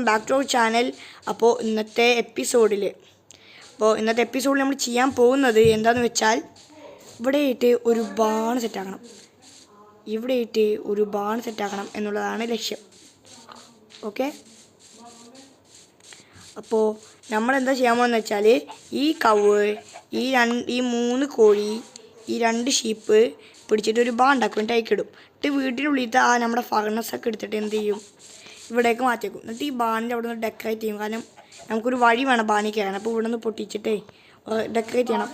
Back to our channel. അപ്പോൾ ഇന്നത്തെ എപ്പിസോഡിൽ നമ്മൾ ചെയ്യാൻ പോകുന്നത് എന്താണെന്ന് വെച്ചാൽ ഇവിടെയായിട്ട് ഒരു ബാൺ സെറ്റാക്കണം എന്നുള്ളതാണ് ലക്ഷ്യം. ഓക്കെ, അപ്പോൾ നമ്മളെന്താ ചെയ്യാൻ പോകുന്നത് വെച്ചാൽ ഈ കവ്, ഈ 3 കോഴി, ഈ 2 ഷീപ്പ് പിടിച്ചിട്ട് ഒരു ബാൺ ഉണ്ടാക്കും. എന്നിട്ട് അയക്കിടും. എന്നിട്ട് വീട്ടിനുള്ളിലത്തെ നമ്മുടെ ഫർണസൊക്കെ എടുത്തിട്ട് എന്ത് ചെയ്യും, ഇവിടേക്ക് മാറ്റിയേക്കും. എന്നിട്ട് ഈ ബാണിൻ്റെ അവിടെ നിന്ന് ഡെക്കറേറ്റ് ചെയ്യും. കാരണം നമുക്കൊരു വഴി വേണം ബാണിൽ കയറാൻ. അപ്പോൾ ഇവിടെ നിന്ന് പൊട്ടിച്ചിട്ടേ ഡെക്കറേറ്റ് ചെയ്യണം.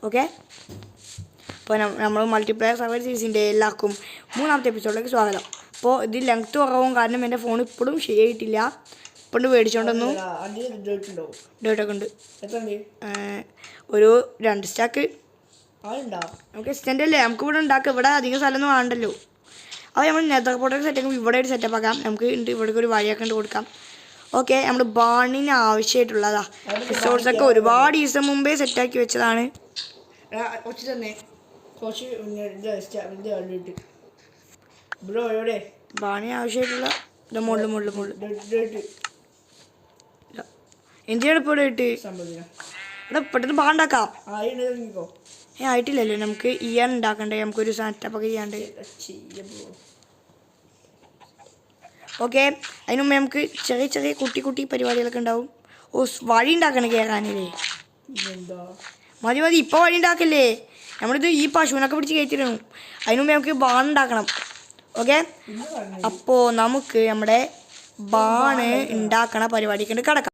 ഓക്കെ, അപ്പോൾ നമ്മൾ മൾട്ടിപ്ലെയർ സർവൈവർ സീരീസിൻ്റെ എല്ലാവർക്കും 3ാമത്തെ എപ്പിസോഡിലേക്ക് സ്വാഗതം. അപ്പോൾ ഇത് ലെങ്ത്ത് കുറവും കാരണം എൻ്റെ ഫോൺ ഇപ്പോഴും ശരിയായിട്ടില്ല. ഇപ്പോഴും മേടിച്ചോണ്ടൊന്നും ഡേട്ടൊക്കെ ഉണ്ട്. ഒരു 2 സ്റ്റാക്ക് നമുക്ക് എക്സ്റ്റെൻഡ് അല്ലേ, നമുക്ക് ഇവിടെ ഉണ്ടാക്കാം. ഇവിടെ അധികം സ്ഥലമൊന്നും വേണ്ടല്ലോ. അപ്പോൾ നമ്മൾ നെതർ പോർട്ടൽ സെറ്റാക്കുമ്പോൾ ഇവിടെ ഒരു സെറ്റപ്പ് ആക്കാം. നമുക്ക് ഇവിടേക്ക് ഒരു വഴിയൊക്കെ ഉണ്ട് കൊടുക്കാം. ഓക്കെ, നമ്മൾ ബാണിന് ആവശ്യമായിട്ടുള്ളതാ റിസോർട്സൊക്കെ ഒരുപാട് ദിവസം മുമ്പേ സെറ്റാക്കി വെച്ചതാണ്. ബാണിന് ആവശ്യമായിട്ടുള്ള മുകളിൽ എന്തിനാണ് ഇപ്പോൾ ഇവിടെ ഇട്ട് ഇവിടെ പെട്ടെന്ന് ബാണ്ടാക്കാം. ആയിട്ടില്ലല്ലോ, നമുക്ക് ഇയർ ഉണ്ടാക്കണ്ടേ, നമുക്കൊരു സെറ്റപ്പൊക്കെ ചെയ്യാണ്ട്. ഓക്കെ, അതിന് മുമ്പേ നമുക്ക് ചെറിയ കുട്ടി പരിപാടികളൊക്കെ ഉണ്ടാവും. വഴി ഉണ്ടാക്കണം കയറാനല്ലേ. മതി ഇപ്പോൾ വഴി ഉണ്ടാക്കല്ലേ. നമ്മളിത് ഈ പശുവിനൊക്കെ പിടിച്ച് കയറ്റിയിരുന്നു. അതിന് മുമ്പേ നമുക്ക് ബാൺ ഉണ്ടാക്കണം. ഓക്കെ, അപ്പോൾ നമുക്ക് നമ്മുടെ ബാണ് ഉണ്ടാക്കണ പരിപാടിക്ക് കിടക്കാം.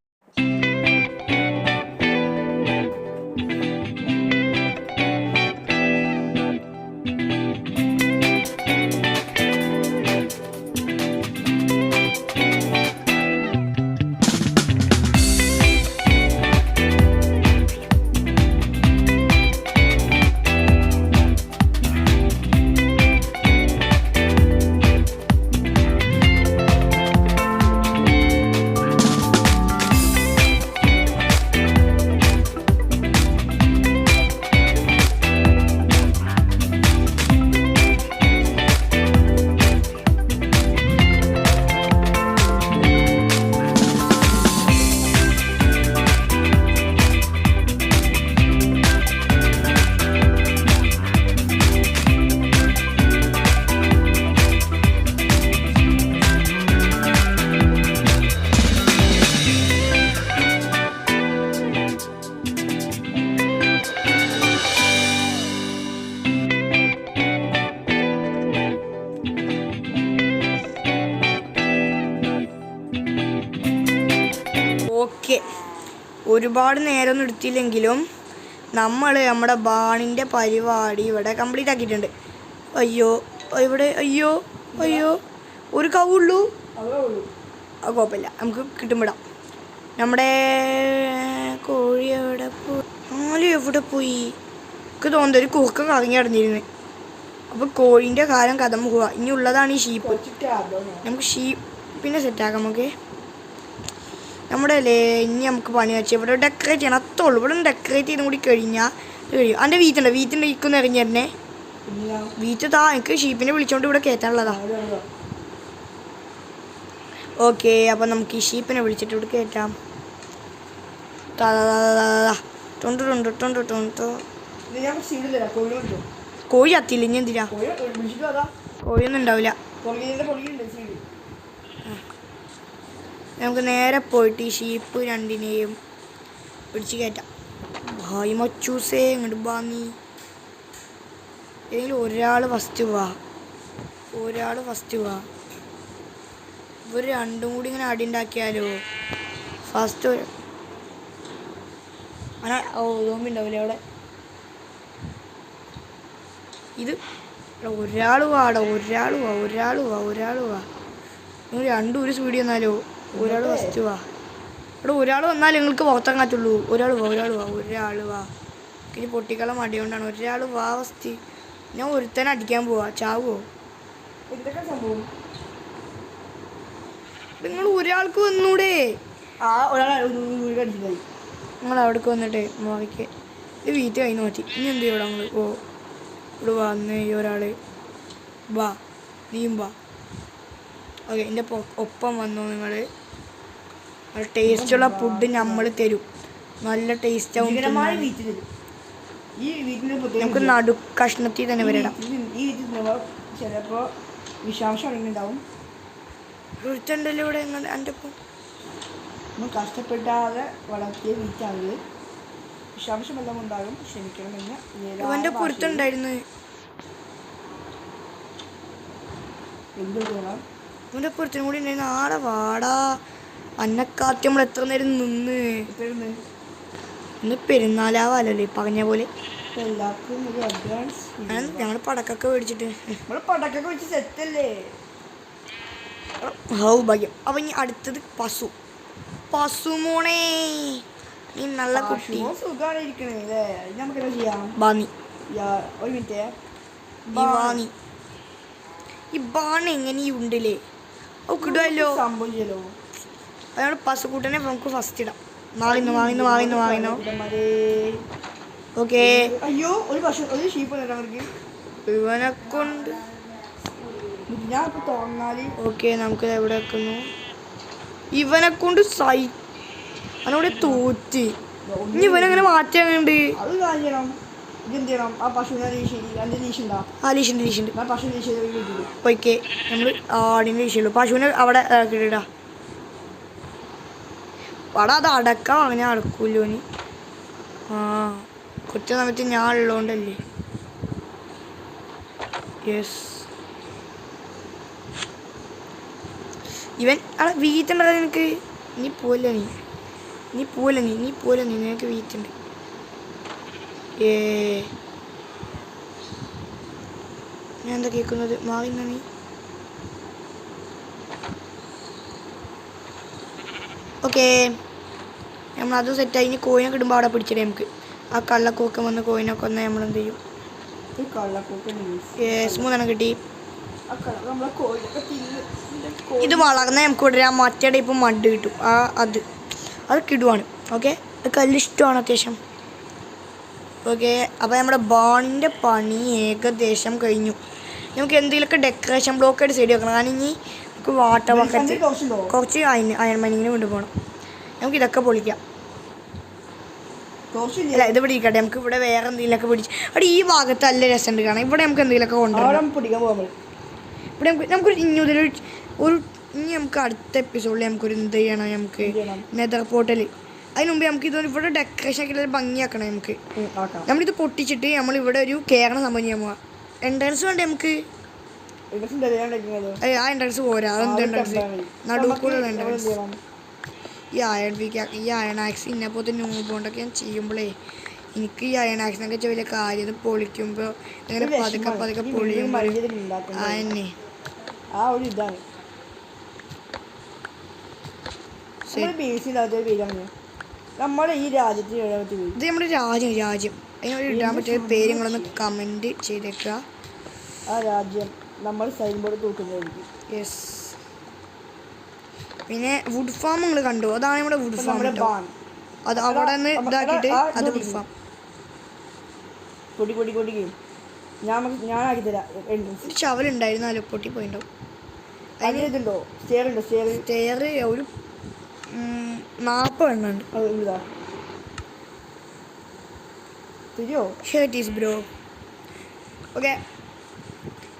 ഓക്കെ, ഒരുപാട് നേരമൊന്നും എടുത്തില്ലെങ്കിലും നമ്മുടെ ബാണിൻ്റെ പരിപാടി ഇവിടെ കംപ്ലീറ്റ് ആക്കിയിട്ടുണ്ട്. അയ്യോ ഒരു കവുള്ളൂ. അത് കുഴപ്പമില്ല, നമുക്ക് കിട്ടുമ്പോടാം. നമ്മുടെ കോഴി എവിടെ പോയി എനിക്ക് തോന്നുന്നത് ഒരു കുറുക്കം കറങ്ങി കിടന്നിരുന്നു. അപ്പോൾ കോഴീൻ്റെ കാലം കഥം പോവുക. ഇനി ഉള്ളതാണ് ഈ ഷീപ്പ്. നമുക്ക് ഷീപ്പിനെ സെറ്റാക്കാം. നമുക്ക് നമ്മുടെ ഇനി നമുക്ക് പണി വെച്ചാൽ ഇവിടെ ഡെക്കറേറ്റ് ചെയ്യണം. അത്രയുള്ളൂ. ഇവിടെ ഡെക്കറേറ്റ് ചെയ്തും കൂടി കഴിഞ്ഞാൽ കഴിയും. അതിൻ്റെ വീത്തുണ്ട് ഇക്കൊന്ന് ഇറങ്ങി തരണേ. വീത്ത് എനിക്ക് ഷീപ്പിനെ വിളിച്ചോണ്ട് ഇവിടെ കയറ്റാനുള്ളതാ. ഓക്കെ, അപ്പം നമുക്ക് ഈ ഷീപ്പിനെ വിളിച്ചിട്ട് ഇവിടെ കയറ്റാം. കോഴി അത്തില്ല. ഇനി എന്തിനാ, കോഴിയൊന്നും ഉണ്ടാവില്ല. നമുക്ക് നേരെ പോയിട്ട് ഈ ഷീപ്പ് 2നെയും പിടിച്ച് കയറ്റാം. ഭായി മച്ചൂസേ ഇങ്ങോട്ട് വാങ്ങി. ഏതെങ്കിലും ഒരാൾ ഫസ്റ്റ് വാ. ഇവർ 2ഉം കൂടി ഇങ്ങനെ അടി ഉണ്ടാക്കിയാലോ. ഫസ്റ്റ് ഓമ്പി ഉണ്ടാവില്ലേ അവിടെ. ഇത് ഒരാൾ വാ. നിങ്ങൾ 2 ഒരു സ്പീഡിൽ വന്നാലോ. ഒരാൾ ഫസ്റ്റ് വാ. ഇവിടെ ഒരാൾ വന്നാൽ നിങ്ങൾക്ക് പുറത്താൻ കാറ്റുള്ളൂ. ഒരാൾ വാ. ഇനി പൊട്ടിക്കള മടി കൊണ്ടാണ്. ഒരാൾ വാ ഫസ്റ്റ്. ഞാൻ ഒരുത്തനെ അടിക്കാൻ പോവാ. ചാവോ എന്തൊക്കെ സംഭവം. നിങ്ങൾ ഒരാൾക്ക് വന്നൂടെ. നിങ്ങൾ അവിടേക്ക് വന്നിട്ടേ മാറിക്ക്. ഇത് വീറ്റ് കഴിഞ്ഞ് മാറ്റി. ഇനി എന്ത് ചെയ്യണം നിങ്ങൾ. ഇവിടെ വന്ന് ഈ ഒരാൾ വാ. നീയും വാ. ഓക്കെ, എൻ്റെ ഒപ്പം വന്നു നിങ്ങൾ. ടേസ്റ്റുള്ള ഫുഡ് നമ്മൾ തരും. നല്ല ടേസ്റ്റ് ആവും. നമുക്ക് നടു കഷ്ണത്തിൽ തന്നെ വരണം. ചിലപ്പോ വിഷാംശം അടങ്ങിണ്ടാവും. വൃത്തണ്ടല്ലോ ഇവിടെ എൻ്റെ ഒപ്പം. നമ്മൾ കഷ്ടപ്പെട്ടാതെ വളർത്തിയ വീറ്റാണിത്. വിഷാംശമെല്ലാം ഉണ്ടാകും, ക്ഷമിക്കണമെന്ന് ഇവന്റെ പുറത്തുണ്ടായിരുന്നു. എന്തുകൊള്ളാം ഇവന്റെ പുറത്തിനും കൂടി ഉണ്ടായിരുന്നു. ആടെ വാടാ അന്നക്കാത്തി നമ്മൾ എത്ര നേരം നിന്ന്. ഇന്ന് പെരുന്നാലാവാലല്ലേ പറഞ്ഞ പോലെ. എല്ലാവർക്കും ഒരു അഡ്വാൻസ്. ഞങ്ങൾ പടക്കൊക്കെ മേടിച്ചിട്ട് നമ്മൾ പടക്കൊക്കെ വെച്ച് സെറ്റല്ലേ. ഭാഗ്യം. അപ്പൊ ഇനി അടുത്തത് പശുമോണേ. നീ നല്ല കുട്ടി. സുഖമാണ് ഇരിക്കണേ അല്ലേ. നമുക്ക് എന്താ ചെയ്യാം? ബാണി. ഒരു മിനിറ്റ്. ഈ ബാണ എങ്ങനെ ഉണ്ടല്ലേ? ഓ കിടുവല്ലോ. സംഭവം ചെയ്യലോ. അതാണ് പശുക്കൂട്ടനെ നമുക്ക് ഫസ്റ്റ് ഇടാം. വാങ്ങിന്നോ. ഓക്കെ. അയ്യോ ഒരു ഷീപ്പ് ഇവനെ കൊണ്ട് ഞാൻ ഇപ്പൊ തുറന്നാല്. ഓക്കെ നമുക്ക് എവിടെ വെക്കുന്നു? ഇവനെ കൊണ്ട് അവനോട് തോറ്റ്. ഇനി ഇവനങ്ങനെ മാറ്റാനുണ്ട്. അത് കാര്യം ഇതെന്ത് ചെയ്യണം? ആ പശുവിനെ ലീശുണ്ട്. പശു ലീശ ഓക്കെ നമ്മൾ ആടിനെ ലീശുള്ളൂ. പശുവിനെ അവിടെ ഇടാ. പടാ അത് അടക്കാം. അങ്ങനെ അടക്കൂല്ലോ നീ. കുറ്റ സമയത്ത് ഞാൻ ഉള്ളതുകൊണ്ടല്ലേ. യെസ്. ഇവൻ അവിടെ വീറ്റുണ്ടോ നിനക്ക്? നീ പോലെ നിനക്ക് വീറ്റുണ്ട്. ഞാൻ എന്താ കേൾക്കുന്നത്? മാറിന്ന നീ. ഓക്കെ നമ്മളത് സെറ്റായി. ഇനി കോയിനൊക്കെ ഇടുമ്പോൾ അവിടെ പിടിച്ചിടേ നമുക്ക്. ആ കള്ളക്കോക്കം വന്ന് കോയിനൊക്കെ ഒന്ന് നമ്മളെന്ത് ചെയ്യും? മൂന്നെണ്ണം കിട്ടി. ഇത് വളർന്ന നമുക്ക് ഇവിടെ മറ്റേ ടൈപ്പ് മഡ് കിട്ടും. അത് കിടുവാണ്. ഓക്കെ അത് കല്ലിഷ്ടമാണ് അത്യാവശ്യം. ഓക്കെ അപ്പോൾ നമ്മുടെ ബാണിൻ്റെ പണി ഏകദേശം കഴിഞ്ഞു. നമുക്ക് എന്തെങ്കിലുമൊക്കെ ഡെക്കറേഷൻ ബ്ലോക്കായിട്ട് സൈഡ് വെക്കണം. കാരണം ഇനി നമുക്ക് വാട്ടർ ബക്കറ്റ് കുറച്ച് അയൺ മൈനിങ്ങിന് കൊണ്ടുപോകണം. നമുക്ക് ഇതൊക്കെ പൊളിക്കാം. അല്ല ഇത് പിടിക്കട്ടെ. നമുക്ക് ഇവിടെ വേറെ എന്തെങ്കിലുമൊക്കെ പിടിച്ച് അവിടെ ഈ ഭാഗത്ത് നല്ല രസമുണ്ട് കാണാം. ഇവിടെ നമുക്ക് എന്തെങ്കിലുമൊക്കെ കൊണ്ടുപോകാം. ഇവിടെ നമുക്കൊരു ഇനി നമുക്ക് അടുത്ത എപ്പിസോഡിൽ നമുക്കൊരു എന്ത് ചെയ്യണം? നമുക്ക് നെതർ പോർട്ടൽ. അതിന് മുമ്പ് നമുക്ക് ഇതൊരു ഇവിടെ ഡെക്കറേഷൻ ആക്കി ഭംഗിയാക്കണം. നമ്മളിത് പൊട്ടിച്ചിട്ട് നമ്മളിവിടെ ഒരു കയറണ സംഭവം ചെയ്യാൻ പോവാം. എൻട്രൻസ് വേണ്ടേ നമുക്ക്? ആ എൻട്രൻസ് പോരാ. അതെന്ത് എൻട്രൻസ്? നടുക്കൂടുള്ള എൻട്രൻസ്. ഈ അയൺ ആക്സ് ഇന്നപ്പോഴത്തെ ന്യൂബോണ്ടൊക്കെ ഞാൻ ചെയ്യുമ്പോഴേ എനിക്ക് ഈ അയൺ ആക്സിനൊക്കെ വെച്ചാൽ വലിയ കാര്യം. ഇത് പൊളിക്കുമ്പോൾ ഇങ്ങനെ പതുക്കെ പൊളിയുമ്പോൾ അതന്നെ. നമ്മുടെ ഈ രാജ്യത്തിന് ഇത് നമ്മുടെ രാജ്യം അതിനോട് ഇടാൻ പറ്റിയ പേരുകളൊന്ന് കമൻറ്റ് ചെയ്തേക്കുക. ആ രാജ്യം നമ്മൾ സൈൻ ബോർഡ് തൂക്കുന്നതായിരിക്കും. യെസ്. പിന്നെ വുഡ് ഫാം നിങ്ങൾ കണ്ടു? അതാണ് നമ്മുടെ വുഡ് ഫാം. അത് അവിടെ നിന്ന് ഇതാക്കിയിട്ട് അത് വുഡ് ഫാം പൊടി ഞാനാക്കി തരാം. ചവലുണ്ടായിരുന്നാലോ പൊട്ടി പോയിണ്ടാവും. അതിനുണ്ടോ സ്റ്റെയർ ഒരു 40 എണ്ണുണ്ട്. ബ്രോ. ഓക്കെ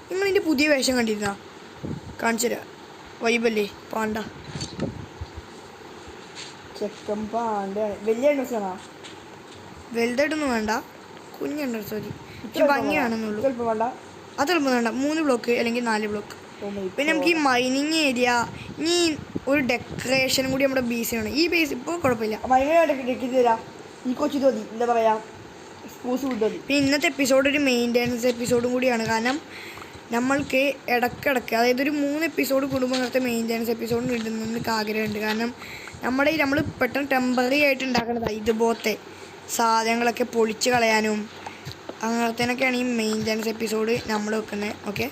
നിങ്ങളിതിൻ്റെ പുതിയ വേഷം കണ്ടിരുന്നാ? കാണിച്ചു തരാം. വൈബല്ലേ പാണ്ട. ചെക്കൻ പാണ്ട. വലിയ വലുതായിട്ടൊന്നും വേണ്ട. കുഞ്ഞുണ്ട്. സോറി ഭംഗിയാണെന്നുള്ളൂ. അത് എളുപ്പം വേണ്ട. 3 ബ്ലോക്ക് അല്ലെങ്കിൽ 4 ബ്ലോക്ക്. പിന്നെ നമുക്ക് ഈ മൈനിങ് ഏരിയ ഇനി ഒരു ഡെക്കറേഷനും കൂടി നമ്മുടെ ബേസിനാണ്. ഈ ബേസ് ഇപ്പോൾ കുഴപ്പമില്ല. പിന്നെ ഇന്നത്തെ എപ്പിസോഡ് ഒരു മെയിൻ്റെനൻസ് എപ്പിസോഡും കൂടിയാണ്. കാരണം നമ്മൾക്ക് ഇടയ്ക്കിടയ്ക്ക് അതായത് ഒരു 3 എപ്പിസോഡ് കൂടുമ്പോൾ അങ്ങനത്തെ മെയിൻ്റെനൻസ് എപ്പിസോഡും കിട്ടുന്ന നമുക്ക് ആഗ്രഹമുണ്ട്. കാരണം നമ്മൾ പെട്ടെന്ന് ടെമ്പററി ആയിട്ട് ഉണ്ടാക്കുന്നതാണ് ഇതുപോലത്തെ സാധനങ്ങളൊക്കെ പൊളിച്ച് കളയാനും അങ്ങനത്തേനൊക്കെയാണ് ഈ മെയിൻ്റെനൻസ് എപ്പിസോഡ് നമ്മൾ വെക്കുന്നത്. ഓക്കെ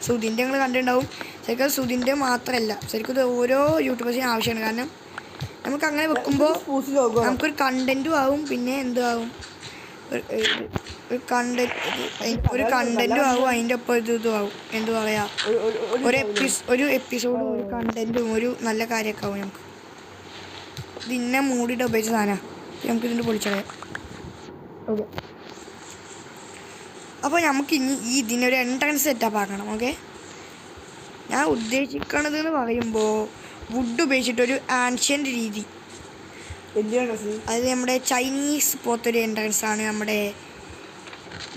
സുധിൻ്റെ നിങ്ങൾ കണ്ടിട്ടുണ്ടാവും. ശരിക്കും അത് സുധിൻ്റെ മാത്രമല്ല, ശരിക്കും ഇത് ഓരോ യൂട്യൂബേഴ്സിനും ആവശ്യമാണ്. കാരണം നമുക്ക് അങ്ങനെ വെക്കുമ്പോൾ നമുക്കൊരു കണ്ടൻറ്റും ആവും. പിന്നെ എന്തും ഒരു കണ്ടൻറ്റും ആവും. അതിൻ്റെ ഒപ്പം ഇതും ആവും. എന്തു പറയുക, ഒരു എപ്പിസോഡും ഒരു കണ്ടൻറ്റും ഒരു നല്ല കാര്യമൊക്കെ ആവും നമുക്ക്. ഇതിന്നെ മൂടിയിട്ട് ഉപയോഗിച്ച സാധനമാണ്. നമുക്ക് ഇതിൻ്റെ പൊളിച്ചളയാം. ഓക്കെ, അപ്പോൾ നമുക്ക് ഇനി ഇതിനൊരു എൻട്രൻസ് സെറ്റപ്പ് ആക്കണം. ഓക്കെ, ഞാൻ ഉദ്ദേശിക്കണത് എന്ന് പറയുമ്പോൾ വുഡ് ഉപയോഗിച്ചിട്ടൊരു ആൻഷ്യൻ്റ് രീതി, അതായത് നമ്മുടെ ചൈനീസ് പോലത്തൊരു എൻട്രൻസ് ആണ് നമ്മുടെ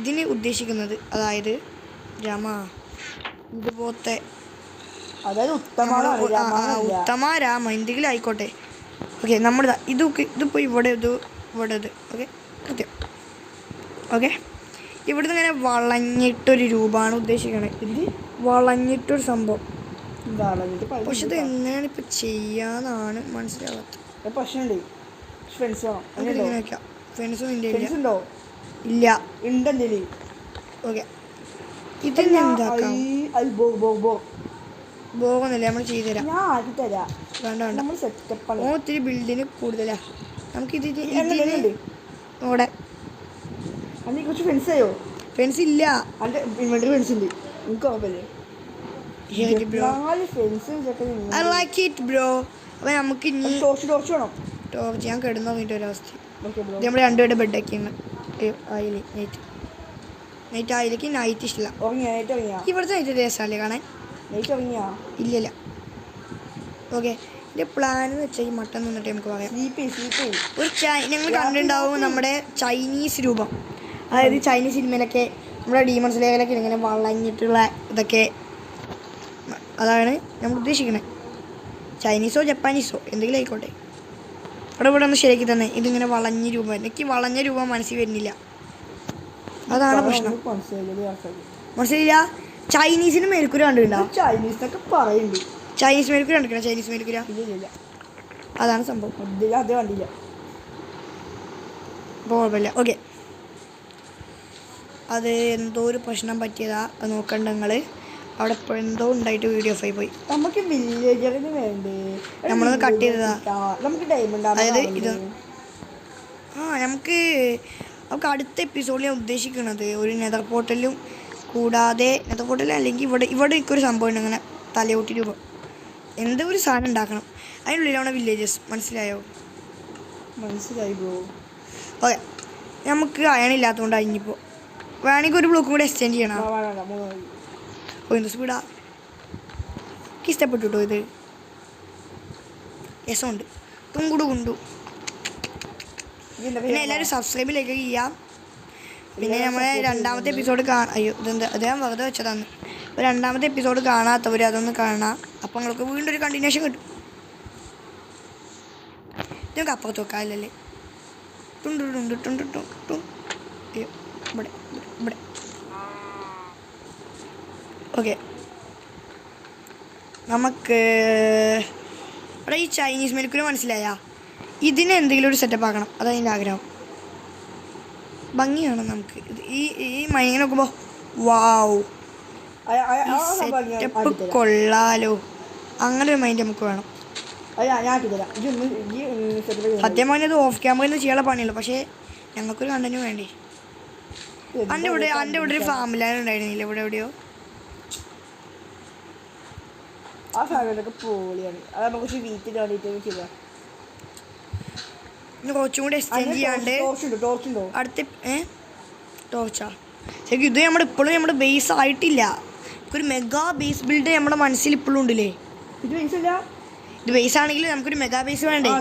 ഇതിന് ഉദ്ദേശിക്കുന്നത്. അതായത് ഇതുപോലത്തെ, അതായത് ഉത്തമ രാമ എന്തെങ്കിലും ആയിക്കോട്ടെ. ഓക്കെ, നമ്മുടെ ഇതിപ്പോൾ ഇവിടെ ഇത്. ഓക്കെ, കൃത്യം. ഓക്കെ, ഇവിടുന്ന് ഇങ്ങനെ വളഞ്ഞിട്ടൊരു രൂപമാണ് ഉദ്ദേശിക്കണത്. ഇത് വളഞ്ഞിട്ടൊരു സംഭവം. പക്ഷെ ഇത് എങ്ങനെയാണ് ഇപ്പം ചെയ്യാന്നാണ് മനസ്സിലാവാത്തത്. പ്രശ്നമുണ്ട്. ഇങ്ങനെ വെക്കാം. ഫ്രണ്ട്സും ഉണ്ടോ? ഇല്ല. ഉണ്ടെന്തേ? ഓക്കെ, ഇതിന് എന്താക്കാം? ബോഗൊന്നുമില്ല, നമ്മൾ ചെയ്തു തരാം. വേണ്ട വേണ്ട, ഒത്തിരി ബിൽഡിന് കൂടുതലാ. നമുക്ക് ഇവിടെ ഫ്രണ്ട്സ് ഇല്ല. I like it bro. അപ്പോൾ നമുക്ക് ഇനി ടോർച്ച് ഞാൻ കിടന്നു നോക്കിയിട്ട് ഒരവസ്ഥ. നമ്മൾ രണ്ടുപേരുടെ ബെഡൊക്കെയാണ്. ആയില്ലേ നൈറ്റ് ആയിലേക്ക് നൈറ്റ് ഇഷ്ടമില്ല. ഇവിടുത്തെ നൈറ്റ് രസമല്ലേ കാണാൻ? ഇല്ലല്ല. ഓക്കെ, ഇതിൻ്റെ പ്ലാൻ എന്ന് വെച്ചാൽ ഈ മട്ടൻ നിന്നിട്ട് നമുക്ക് പറയാം. ഒരു ഞങ്ങൾ കണ്ടിട്ടുണ്ടാവും നമ്മുടെ ചൈനീസ് രൂപം. അതായത് ചൈനീസ് സിനിമയിലൊക്കെ നമ്മുടെ ഡീമൺസ് ലേഖലൊക്കെ ഇങ്ങനെ വളഞ്ഞിട്ടുള്ള ഇതൊക്കെ, അതാണ് നമ്മൾ ഉദ്ദേശിക്കുന്നത്. ചൈനീസോ ജപ്പാനീസോ എന്തെങ്കിലും ആയിക്കോട്ടെ. ഇവിടെ ഒന്ന് ശരിയാക്കി തന്നെ. ഇതിങ്ങനെ വളഞ്ഞ രൂപം, എനിക്ക് വളഞ്ഞ രൂപം മനസ്സിൽ വരുന്നില്ല. അതാണ് പ്രശ്നം. മനസ്സിലില്ല. ചൈനീസിന് മേൽക്കൂര കണ്ടിട്ടുണ്ടോ? ചൈനീസ് മേൽക്കൂര കണ്ടിരിക്കണം. ചൈനീസ് മേൽക്കൂര അതാണ് സംഭവം. കണ്ടില്ല. കുഴപ്പമില്ല. ഓക്കെ, അത് എന്തോ ഒരു പ്രശ്നം പറ്റിയതാ. അത് നോക്കണ്ട നിങ്ങൾ. അവിടെ ഇപ്പോൾ എന്തോ ഉണ്ടായിട്ട് വീഡിയോ ഓഫായി പോയി. നമുക്ക് വില്ലേജറിന് വേണ്ടേ? നമ്മളൊന്ന് കട്ട് ചെയ്തതാ. നമുക്ക് ഡയമണ്ട് അതായത് ഇത് നമുക്ക് അടുത്ത എപ്പിസോഡിൽ ഞാൻ ഉദ്ദേശിക്കുന്നത് ഒരു നെതർ പോർട്ടലും കൂടാതെ, നെതർ പോർട്ടലും അല്ലെങ്കിൽ ഇവിടെ ഒരു സംഭവം ഉണ്ട്. അങ്ങനെ തലയോട്ടി രൂപം എന്തോ ഒരു സാധനം ഉണ്ടാക്കണം. അതിനുള്ളിലാണ് വില്ലേജസ്. മനസ്സിലായോ? മനസ്സിലായി ബ്രോ. ഓക്കെ, നമുക്ക് അയണില്ലാത്തതുകൊണ്ട് അഴിഞ്ഞിപ്പോൾ വേണമെങ്കിൽ ഒരു ബ്ലോക്കും കൂടെ എക്സ്റ്റെൻഡ് ചെയ്യണം. ഓ, എന്ത് സ്പീഡാ! എനിക്ക് ഇഷ്ടപ്പെട്ടു കേട്ടോ ഇത്. രസമുണ്ട്. തുങ്കുടു കുണ്ടു. പിന്നെ എല്ലാവരും സബ്സ്ക്രൈബിലേക്ക് ചെയ്യാം. പിന്നെ നമ്മളെ രണ്ടാമത്തെ എപ്പിസോഡ് അയ്യോ ഇതെന്താ, അത് ഞാൻ വെറുതെ വെച്ചതാണ്. അപ്പോൾ രണ്ടാമത്തെ എപ്പിസോഡ് കാണാത്തവർ അതൊന്ന് കാണാം. അപ്പോൾ നിങ്ങൾക്ക് വീണ്ടും ഒരു കണ്ടിന്യൂഷൻ കിട്ടും. ഇത് നമുക്ക് അപ്പുറത്ത് വെക്കാം. അല്ലല്ലേ അയ്യോ ഇവിടെ. ഓക്കെ, നമുക്ക് ഇവിടെ ഈ ചൈനീസ് മെൽക്കുര് മനസ്സിലായ ഇതിന് എന്തെങ്കിലും ഒരു സെറ്റപ്പ് ആക്കണം. അതതിൻ്റെ ആഗ്രഹം. ഭംഗിയാണ് നമുക്ക് ഈ മൈനിങ് നോക്കുമ്പോൾ. വാവ്, സെറ്റപ്പ് കൊള്ളാലോ. അങ്ങനെ ഒരു മൈൻഡ് നമുക്ക് വേണം. സത്യം പറഞ്ഞത് ഓഫ് ക്യാമറയിൽ നിന്ന് ചെയ്യാനുള്ള പണിയുള്ളൂ. പക്ഷേ ഞങ്ങൾക്കൊരു കണ്ടന്റ് വേണ്ടേ. എൻ്റെ ഇവിടെ ഒരു ഫാമിലാണ് ഉണ്ടായിരുന്നില്ല. ഇവിടെ എവിടെയോ ആ സാധനമൊക്കെ പൊളിയാണ്. അത് നമുക്ക് വീട്ടിൽ വേണ്ടിയിട്ട് ചെയ്യാം. കുറച്ചും കൂടി എക്സ്റ്റെൻഡ് ചെയ്യാണ്ട് അടുത്ത ടോർച്ചാ ശരിക്കും. ഇത് ഇപ്പോഴും നമ്മുടെ ബേസ് ആയിട്ടില്ല. ഒരു മെഗാ ബേസ് ബിൽഡ് നമ്മുടെ മനസ്സിൽ ഇപ്പോഴും ഉണ്ടല്ലേ. ഇത് ബേസ് ആണെങ്കിൽ നമുക്കൊരു മെഗാ ബേസ് വേണ്ടേ.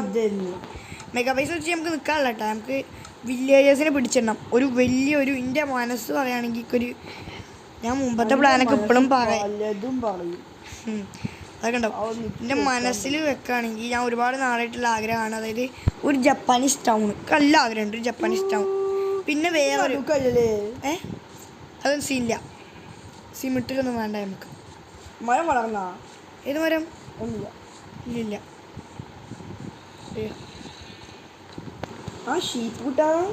മെഗാ ബേസ് വെച്ച് നമുക്ക് നിൽക്കാനുള്ള കേട്ടോ. നമുക്ക് വില്ലേജേഴ്സിനെ പിടിച്ചിടണം. ഒരു വലിയൊരു എൻ്റെ മനസ്സ് പറയുകയാണെങ്കിൽ ഞാൻ മുമ്പത്തെ പ്ലാനൊക്കെ ഇപ്പോഴും പറയും. അതൊക്കെ ഉണ്ടാവും. എൻ്റെ മനസ്സിൽ വെക്കുകയാണെങ്കിൽ ഞാൻ ഒരുപാട് നാളായിട്ടുള്ള ആഗ്രഹമാണ്. അതായത് ഒരു ജപ്പാനീസ് ടൗൺ. നല്ല ആഗ്രഹമുണ്ട് ഒരു ജപ്പാനീസ് ടൗൺ. പിന്നെ വേറെ അതൊന്നും സീനില്ല. സിമിട്ടിലൊന്നും വേണ്ട നമുക്ക്. മരം വളർന്ന ഏത് മരം? ഒന്നുമില്ല. ഇല്ലില്ല. ആ ഷീപ്പ് കൂട്ടാണ്.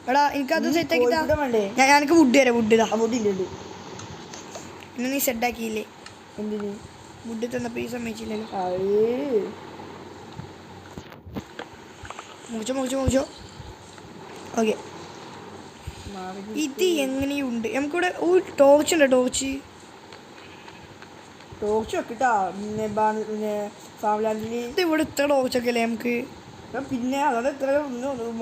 എടാ എനിക്കത് സെറ്റാക്കി ഞാൻ എനിക്ക് വുഡ് തരാം. വുഡ് ഇതാ. വുഡില്ലേ പിന്നെ നീ സെറ്റാക്കിയില്ലേ? എന്തിന്? വുഡ് തന്നപ്പോൾ ഈ സമ്മതിച്ചില്ലല്ലോ. മുറിച്ചോ. ഓക്കെ, ഇത് എങ്ങനെയുണ്ട്? നമുക്കിവിടെ ടോർച്ച് ഉണ്ട്. ടോർച്ച് വെക്കിട്ടാ. പിന്നെ ഫാംലാൻഡിൽ ഇത് ഇവിടെ ഇത്ര ടോർച്ചൊക്കെ അല്ലേ നമുക്ക്? പിന്നെ അതുകൊണ്ട് ഇത്ര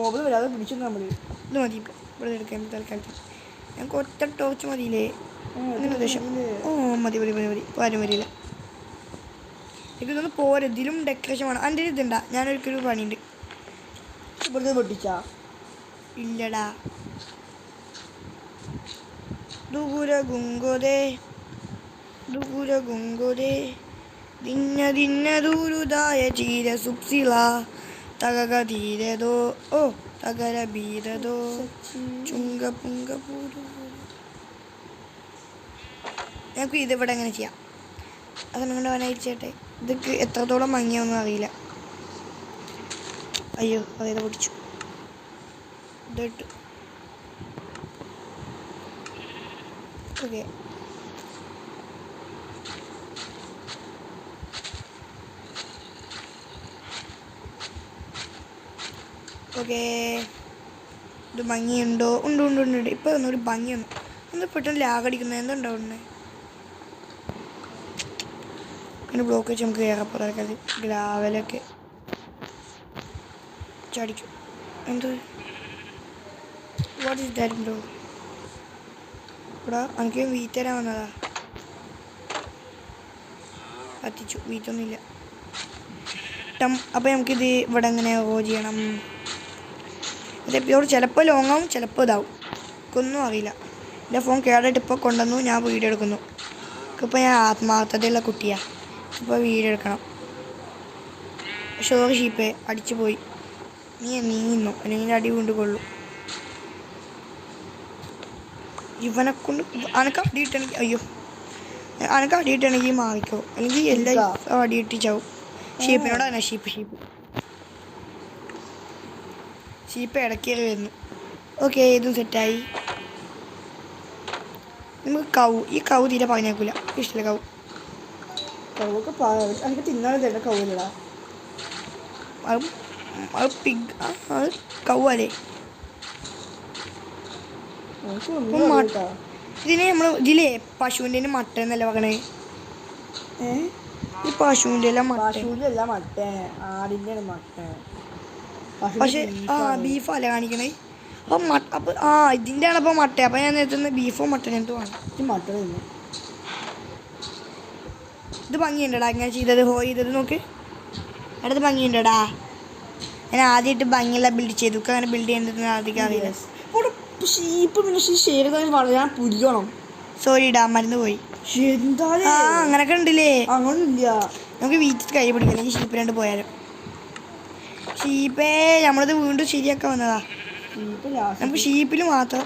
മൊബൈൽ വരാതെ പിടിച്ചു നമ്മൾ. ഇത് മതി ഇവിടെ എടുക്കാൻ തൽക്കാലത്ത്. ഞങ്ങൾക്ക് ഒറ്റ ടോർച്ച് മതിയില്ലേ? അങ്ങനെ ഉദ്ദേശം. ഓ മതി മതി മതി മതി. ഇപ്പോൾ ആരും വരില്ല. എനിക്കിതൊന്ന് പോരെ. ഇതിലും ഡെക്കറേഷൻ വേണം. എൻ്റെ ഇതുണ്ടാ, ഞാനൊരിക്കലും പണിയുണ്ട്. ഇവിടുത്തെ പൊട്ടിച്ചാ ഇല്ലടാ. ദുഗുര ഗുങ്കുരേ ദുഗുര ഗുങ്കുരേ ദിന്ന ദിന്ന ദൂരുദായ ചീര സുപ്സില തകക ധീരതോ ഓ തകര ബീരതോ ചുങ്ക പുങ്ക പൂരു. ഞങ്ങൾക്ക് ഇതിവിടെ എങ്ങനെ ചെയ്യാം? അത് നിങ്ങളുടെ വനായിരിച്ചേട്ടെ. ഇതൊക്കെ എത്രത്തോളം ഭംഗിയൊന്നും അറിയില്ല. അയ്യോ അതേത് പൊടിച്ചു. ഇതിട്ട് ഓക്കെ. ഓക്കെ ഇത് ഭംഗിയുണ്ടോ? ഉണ്ട് ഉണ്ട് ഉണ്ട് ഉണ്ട്. ഇപ്പോൾ ഒന്നൊരു ഭംഗിയൊന്നും ഒന്ന് പെട്ടെന്ന് ലാഗടിക്കുന്നത് എന്തുണ്ടാവുന്നത്? പിന്നെ ബ്ലോക്ക് വെച്ച് നമുക്ക് കയറപ്പോഴാൽ ഗ്രാവലൊക്കെ ചടിക്കും. എന്ത് വാട്ട് ഈസ് ദാറ്റ് ബ്രോ? ഇവിടെ എനിക്ക് വീറ്റ് തരാൻ വന്നതാ. കത്തിച്ചു. വീറ്റൊന്നുമില്ല. അപ്പോൾ നമുക്കിത് ഇവിടെ എങ്ങനെ ഓ ചെയ്യണം? ഇത് എപ്പിസോഡ് ചിലപ്പോൾ ലോങ് ആവും, ചിലപ്പോൾ ഇതാവും. എനിക്കൊന്നും അറിയില്ല. എൻ്റെ ഫോൺ കേടായിട്ട് ഇപ്പോൾ കൊണ്ടുവന്നു. ഞാൻ വീഡിയോ എടുക്കുന്നു. ഇപ്പോൾ ഞാൻ ആത്മാർത്ഥതയുള്ള കുട്ടിയാണ്. ഇപ്പോൾ വീഡിയോ എടുക്കണം. ഷോറി ഷീപ്പേ അടിച്ചു പോയി. നീ നീങ്ങുന്നു അല്ലെങ്കിൽ അടി കൊണ്ട് കൊള്ളും. ഇവനെ കൊണ്ട് അനക്ക് അടിയിട്ടാണെങ്കിൽ അയ്യോ അനക്ക് അടിയിട്ടാണെങ്കിൽ മാറിക്കോ, അല്ലെങ്കിൽ എല്ലാം അടിയിട്ടിച്ചാവും. ഷീപ്പിനോട് തന്നെ ഷീപ്പ് ഇടയ്ക്കേറി വരുന്നു. ഓക്കെ ഇതും സെറ്റായി. നമുക്ക് ഈ കൗ തീരെ പറഞ്ഞേക്കില്ല. ഇഷ്ടമില്ല കൗ. കൗവൊക്കെ എനിക്ക് തിന്നാൻ തേണ്ട കൗവില്ലടാ. അത് പിഗ് അത് കൗ അല്ലേ? ഇതിനെ നമ്മൾ ഇതിലേ പശുവിൻ്റെ മട്ട എന്നല്ല പറയണേ. ഈ പശുവിൻ്റെ എല്ലാം പശുവിൻ്റെ മട്ട, ആടിൻ്റെ മട്ട. പക്ഷെ ബീഫല്ലേ കാണിക്കണേ? അപ്പം അപ്പം ഇതിൻ്റെ ആണ് അപ്പോൾ മട്ട. അപ്പം ഞാൻ നേരത്തെ ബീഫോ മട്ടൻ എന്തോ ആണ്. ഇത് മട്ട തന്നെ. ഇത് ഭംഗിയുണ്ടടാ ഇങ്ങനെ ചെയ്തത്. ഹോ ചെയ്തത് നോക്ക്. അടുത്ത് ഭംഗിയുണ്ടടാ. ഞാൻ ആദ്യമായിട്ട് ഭംഗിയുള്ള ബിൽഡ് ചെയ്തു. അങ്ങനെ ബിൽഡ് ചെയ്യുന്നത് അധികം അറിയില്ല. ഞാൻ പുരിക്കണം. സോറിടാ മരുന്ന് പോയി. അങ്ങനൊക്കെ ഉണ്ടല്ലേ? അങ്ങനൊന്നുമില്ല. നമുക്ക് വീട്ടിൽ കൈ പിടിക്കാം, അല്ലെങ്കിൽ ഷീപ്പ് രണ്ട് പോയാലും. ഷീപ്പേ നമ്മളിത് വീണ്ടും ശരിയാക്കാൻ വന്നതാ. നമുക്ക് ഷീപ്പിൽ മാത്രം.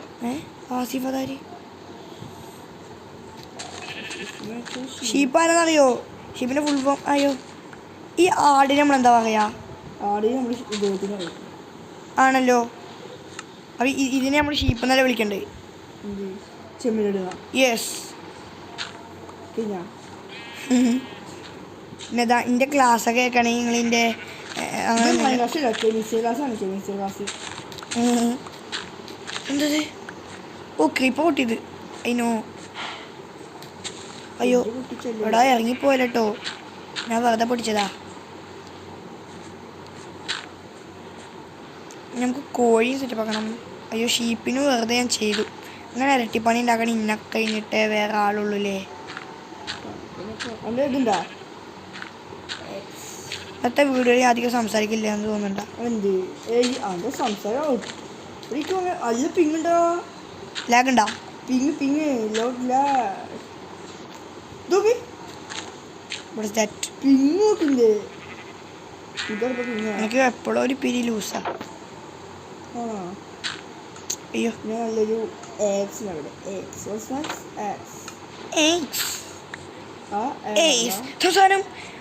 ആസിഫ് അതാര്? ഷീപ്പ് ആരെന്നറിയോ? ഷീപ്പിൻ്റെ ഫുൾ ഫോം. അയ്യോ ഈ ആടിന് നമ്മളെന്താ പറയാ? ആണല്ലോ. അപ്പം ഇതിനെ നമ്മൾ ഷീപ്പ് എന്നല്ല വിളിക്കണ്ടേ? യെസ്. പിന്നെതാ എൻ്റെ ക്ലാസ്സൊക്കെ കേൾക്കണമെങ്കിൽ നിങ്ങളിൻ്റെ എന്തത്? ഓ ക്രീപ്പ് പൊട്ടിയത്. അതിനോ അയ്യോ എടാ ഇറങ്ങിപ്പോയല്ലോ. ഞാൻ വെറുതെ പൊട്ടിച്ചതാ. നമുക്ക് കോഴിയും സെറ്റപ്പ് ആക്കണം. അയ്യോ ഷീപ്പിന് വെറുതെ ഞാൻ ചെയ്തു. അങ്ങനെ ഇരട്ടിപ്പണി ഉണ്ടാക്കണം. ഇന്നെ കഴിഞ്ഞിട്ട് വേറെ ആളുള്ളൂല്ലേ? ഇന്നത്തെ വീഡിയോയിൽ അധികം സംസാരിക്കില്ല എന്ന് തോന്നുന്നുണ്ടോ? ലാഗ് ഉണ്ടോ? എനിക്ക് എപ്പോഴും ഒരു പിരി ലൂസാ. അയ്യോ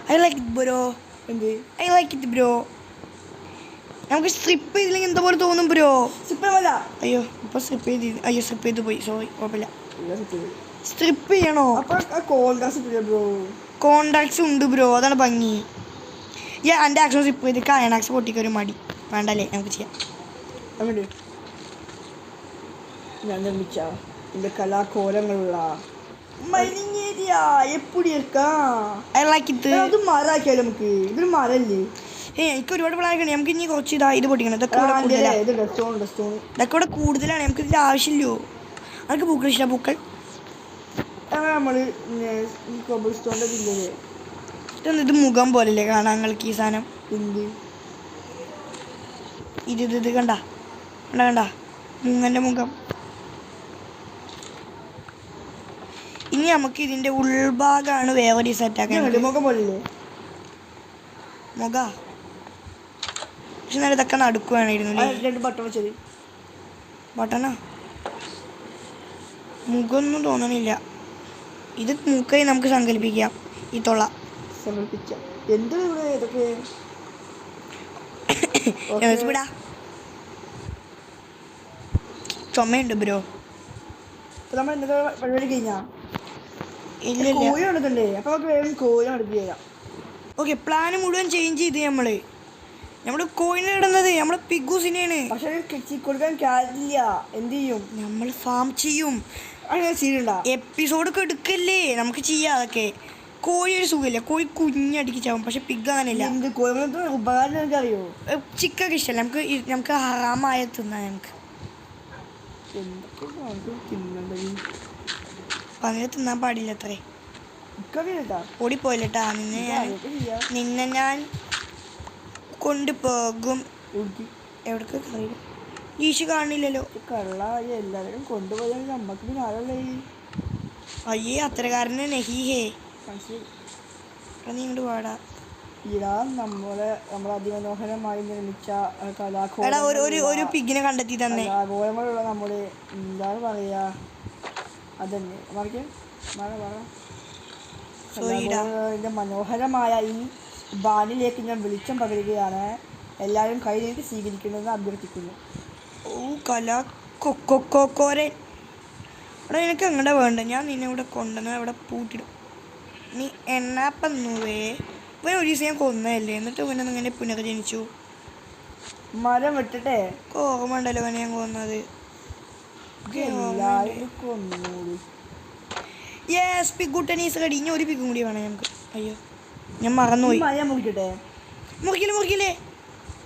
I like it bro. I like it bro. നമുക്ക് സ്ട്രിപ്പ് ചെയ്തില്ലെങ്കിൽ എന്താ പോലെ തോന്നും ബ്രോ? അയ്യോ ഇപ്പൊ സ്ട്രിപ്പ് ചെയ്ത് അയ്യോ സ്ട്രിപ്പ് ചെയ്ത് പോയി. സോറി കുഴപ്പമില്ല. സ്ട്രിപ്പ് ചെയ്യണോ? കോണ്ടാക്ട്സ് ഉണ്ട് ബ്രോ, അതാണ് ഭംഗി. എൻ്റെ ആക്ഷൻ സ്ട്രിപ്പ് ചെയ്ത് അയണാക്സ് പൊട്ടിക്കൊരു മടി വേണ്ടല്ലേ? നമുക്ക് ചെയ്യാം. ഞാൻ നിർമ്മിച്ച എൻ്റെ കലാകോലങ്ങളുള്ള മൈനിങ് ഏരിയ ഇല്ല എപ്പൊടി എടുക്കാം അയലാക്കിത്ത് അത് മരാക്കിയാലോ നമുക്ക് ഇതൊരു മരല്ലേ എനിക്ക് ഒരുപാട് പ്ലാൻ നമുക്ക് ഇനി കുറച്ച് ഇത് പൊട്ടിക്കണം ഇതൊക്കെ ഇവിടെ കൂടുതലാണ് ഇതൊക്കെ ഇവിടെ കൂടുതലാണ് നമുക്ക് ഇതിൻ്റെ ആവശ്യമില്ലയോ അതൊക്കെ പൂക്കൾ ഇഷ്ടം പൂക്കൾ നമ്മള് കോബിൾ സ്റ്റോണിന്റെ ഇതില്ലേ ഇത് മുഖം പോലല്ലേ കാണാൻ നിങ്ങൾക്ക് ഈ സാധനം എന്ത് ഇത് കണ്ട കണ്ട മുങ്ങൻ്റെ മുഖം ഇനി നമുക്ക് ഇതിൻ്റെ ഉൾഭാഗമാണ് വേറെ സെറ്റാക്കാൻ മുഖം പോലല്ലേ മുഖ പക്ഷെ എന്നാലും ഇതൊക്കെ നടുക്കുവാണായിരുന്നു രണ്ട് ബട്ടൺ വെച്ചത് ബട്ടണാ മുഖമൊന്നും തോന്നണില്ല ഇത് മൂക്കായി നമുക്ക് സങ്കല്പിക്കാം ഈ തൊള്ള സങ്കല്പിക്കാം എന്ത് ഇതൊക്കെ വിടാ ചുമയുണ്ട് ബ്രോ നമ്മൾ എന്തൊക്കെ പരിപാടി കഴിഞ്ഞാ ഇല്ല കോഴി നടക്കണ്ടേ അപ്പൊ നമുക്ക് വേഗം കോഴി നടത്തി ചെയ്യാം ഓക്കെ പ്ലാന് മുഴുവൻ ചേഞ്ച് ചെയ്ത് നമ്മൾ കോയിന് ഇടുന്നത് നമ്മളെ പിഗൂസിനെയാണ് പക്ഷെ കൊടുക്കാൻ കാര്യമില്ല എന്ത് ചെയ്യും നമ്മൾ ഫാം ചെയ്യും അങ്ങനെ ചെയ്യണ്ടാ എപ്പിസോഡ് ഒക്കെ എടുക്കല്ലേ നമുക്ക് ചെയ്യാം അതൊക്കെ കോഴി ഒരു സുഖമില്ല കോഴി കുഞ്ഞടിക്ക് ചാവും പക്ഷെ പിഗ് അങ്ങനെയല്ല എന്ത് കോഴിത്തെ ഉപകാരം എനിക്ക് അറിയോ ചിക്കൊക്കെ ഇഷ്ടമല്ല നമുക്ക് ഹറാമായ തിന്നാൻ നമുക്ക് എന്തൊക്കെ തിന്നണ്ടത് അപ്പം അങ്ങനെ തിന്നാൻ പാടില്ല അത്രേ ഇക്കറിയില്ല ഓടിപ്പോയില്ലട്ടാ നിന്നെ ഞാൻ കൊണ്ടുപോകും എവിടേക്ക് അറിയില്ല ഈശു കാണില്ലല്ലോ കള്ളായി എല്ലാവരും കൊണ്ടുപോയാൽ നമ്മക്ക് പിന്നെ ആരല്ലേ അയ്യേ അത്രക്കാരനെ നെഹിഹേ നീ ഇങ്ങോട്ട് പാടാ ഇതാ നമ്മളെ അതിമനോഹരമായി നിർമ്മിച്ച എടാ ഒരു പിഗിനെ കണ്ടെത്തി തന്നെ കലാഘോഷങ്ങളുള്ള നമ്മുടെ എന്താണ് പറയാ അതന്നെ മറിക്ക് ഇതിന്റെ മനോഹരമായ ഈ ബാനിലേക്ക് ഞാൻ വെളിച്ചം പകരുകയാണ് എല്ലാവരും കയ്യിലേക്ക് സ്വീകരിക്കണമെന്ന് അഭ്യർത്ഥിക്കുന്നു ഓ കൊക്കോരൻ എടാ എനിക്ക് അങ്ങടെ വേണ്ട ഞാൻ നിന്നെ ഇവിടെ കൊണ്ടുവന്ന് അവിടെ പൂട്ടിടും നീ എണ്ണാപ്പന്നുവേ ഇവൻ ഒരു ദിവസം ഞാൻ കൊന്നതല്ലേ എന്നിട്ട് ഇവനെ ഇങ്ങനെ പുനർജനിച്ചു മരം വെട്ടട്ടെ ഓർമ്മ ഉണ്ടല്ലോ ഇവനെ ഞാൻ കൊന്നത് യെസ് പിഗുട്ടനീസ് റെഡി ഇനി ഒരു പിഗും കൂടി വേണം നമുക്ക് അയ്യോ ഞാൻ മറന്നുപോയി മരം മുറിക്കട്ടെ മുറിക്കില്ലേ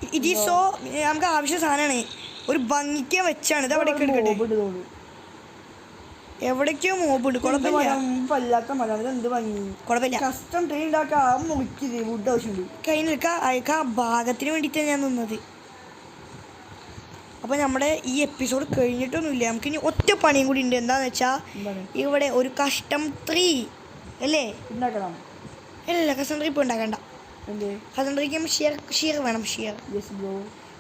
ഇറ്റ് ഈസ് സോ നമുക്ക് ആവശ്യ സാധനമാണ് ഒരു ഭംഗിക്ക് വെച്ചാണ് ഇത് എവിടേക്ക് എടുക്കട്ടെ എവിടേക്കോ മോബുണ്ട് കുഴപ്പമില്ല കസ്റ്റം ട്രീ ഉണ്ടാക്കാൻ മുറിക്കത് വുഡ് ആവശ്യമുണ്ട് കഴിഞ്ഞ ഭാഗത്തിന് വേണ്ടിയിട്ടാണ് ഞാൻ നിന്നത് അപ്പോൾ നമ്മുടെ ഈ എപ്പിസോഡ് കഴിഞ്ഞിട്ടൊന്നുമില്ല നമുക്ക് ഇനി ഒറ്റ പണിയും കൂടി ഉണ്ട് എന്താന്ന് വെച്ചാൽ ഇവിടെ ഒരു കസ്റ്റം ട്രീ അല്ലേ ഉണ്ടാക്കണം ഇല്ല കസ്റ്റം ട്രീ ഇപ്പോൾ ഉണ്ടാക്കണ്ട കസ്റ്റം ട്രീക്ക് ഷിയർ വേണം ഷിയർ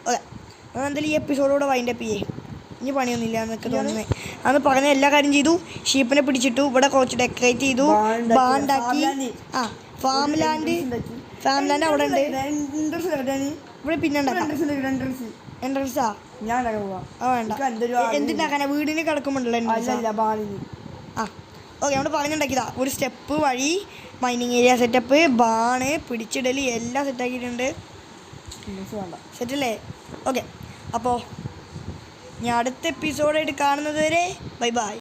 ഓക്കെ നമ്മൾ എന്തായാലും ഈ എപ്പിസോഡോടെ വൈൻഡ് അപ്പ് ചെയ്യേ ഇനി പണിയൊന്നുമില്ല എന്നൊക്കെ തോന്നുന്നത് അന്ന് പറഞ്ഞ എല്ലാ കാര്യം ചെയ്തു ഷീപ്പിനെ പിടിച്ചിട്ടു ഇവിടെ കുറച്ച് ഡെക്കറേറ്റ് ചെയ്തു ബാണ്ടാക്കി ആ ഫാം ലാൻഡ് അവിടെ ഉണ്ട് ഇവിടെ പിന്നെ ഉണ്ടാക്കാം എൻട്രൻസാ ഞാൻ വേണ്ട എന്തിനാക്കാനാ വീടിന് കിടക്കുമ്പോണ്ടല്ലോ ആ ഓക്കെ നമ്മൾ പറഞ്ഞുണ്ടാക്കിയതാ ഒരു സ്റ്റെപ്പ് വഴി മൈനിങ് ഏരിയ സെറ്റപ്പ് ബാണ് പിടിച്ചിടൽ എല്ലാം സെറ്റാക്കിയിട്ടുണ്ട് സെറ്റല്ലേ ഓക്കെ അപ്പോൾ ഞാൻ അടുത്ത എപ്പിസോഡായിട്ട് കാണുന്നത് വരെ ബൈ ബൈ